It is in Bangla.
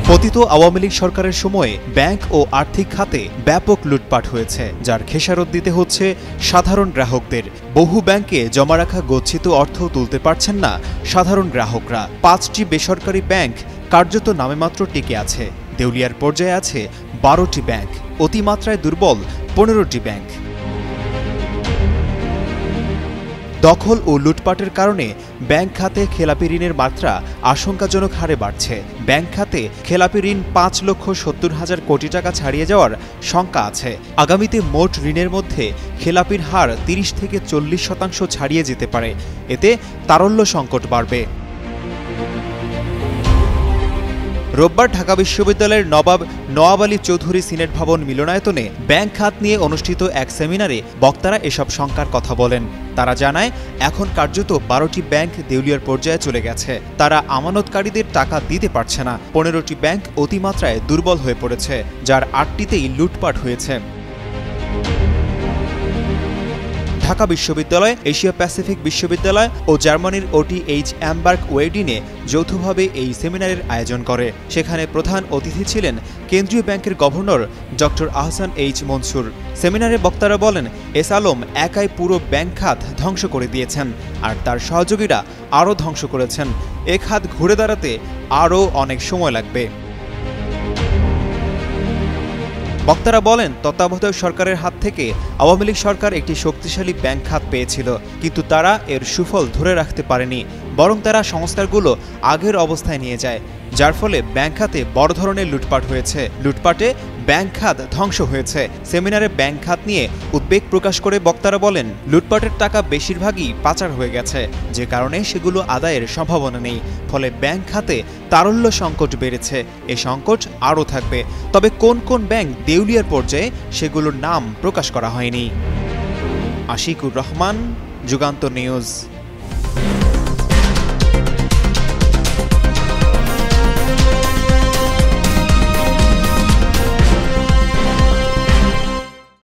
পতিত আওয়ামী লীগ সরকারের সময়ে ব্যাংক ও আর্থিক খাতে ব্যাপক লুটপাট হয়েছে, যার খেসারত দিতে হচ্ছে সাধারণ গ্রাহকদের। বহু ব্যাংকে জমা রাখা গচ্ছিত অর্থ তুলতে পারছেন না সাধারণ গ্রাহকরা। ৫টি বেসরকারি ব্যাংক কার্যত নামেমাত্র টিকে আছে। দেউলিয়ার পর্যায়ে আছে ১২টি ব্যাংক, অতিমাত্রায় দুর্বল ১৫টি ব্যাংক। দখল ও লুটপাটের কারণে ব্যাংক খাতে খেলাপি ঋণের মাত্রা আশঙ্কাজনক হারে বাড়ছে। ব্যাংক খাতে খেলাপি ঋণ ৫,৭০,০০০ কোটি টাকা ছাড়িয়ে যাওয়ার শঙ্কা আছে। আগামীতে মোট ঋণের মধ্যে খেলাপির হার ৩০ থেকে ৪০% ছাড়িয়ে যেতে পারে। এতে তারল্য সংকট বাড়বে। রোববার ঢাকা বিশ্ববিদ্যালয়ের নবাব নওয়াব আলী চৌধুরী সিনেট ভবন মিলনায়তনে ব্যাংক খাত নিয়ে অনুষ্ঠিত এক সেমিনারে বক্তারা এসব শঙ্কার কথা বলেন। তারা জানায়, এখন কার্যত ১২টি ব্যাংক দেউলিয়ার পর্যায়ে চলে গেছে। তারা আমানতকারীদের টাকা দিতে পারছে না। ১৫টি ব্যাংক অতিমাত্রায় দুর্বল হয়ে পড়েছে, যার ৮টিতেই লুটপাট হয়েছে। ঢাকা বিশ্ববিদ্যালয়, এশিয়া প্যাসিফিক বিশ্ববিদ্যালয় ও জার্মানির OTH অ্যামবার্গ ওয়েডিনে যৌথভাবে এই সেমিনারের আয়োজন করে। সেখানে প্রধান অতিথি ছিলেন কেন্দ্রীয় ব্যাংকের governor doctor Ahsan H Mansur. সেমিনারে বক্তারা বলেন, এস আলম একাই পুরো ব্যাংক খাত ধ্বংস করে দিয়েছেন, আর তার সহযোগীরা আরও ধ্বংস করেছেন। এ খাত ঘুরে দাঁড়াতে আরও অনেক সময় লাগবে। বক্তারা বলেন, তত্ত্বাবধায়ক সরকারের হাত থেকে আওয়ামী লীগ সরকার একটি শক্তিশালী ব্যাংক খাত পেয়েছিল, কিন্তু তারা এর সুফল ধরে রাখতে পারেনি। বরং তারা সংস্কারগুলো আগের অবস্থায় নিয়ে যায়, যার ফলে ব্যাংক খাতে বড় ধরনের লুটপাট হয়েছে। লুটপাটে ব্যাংক খাত ধ্বংস হয়েছে। সেমিনারে ব্যাংক খাত নিয়ে উদ্বেগ প্রকাশ করে বক্তারা বলেন, লুটপাটের টাকা বেশিরভাগই পাচার হয়ে গেছে, যে কারণে সেগুলো আদায়ের সম্ভাবনা নেই। ফলে ব্যাংক খাতে তারল্য সংকট বেড়েছে। এ সংকট আরও থাকবে। তবে কোন কোন ব্যাংক দেউলিয়ার পর্যায়ে, সেগুলোর নাম প্রকাশ করা হয়নি। আশিকুর রহমান, যুগান্তর নিউজ।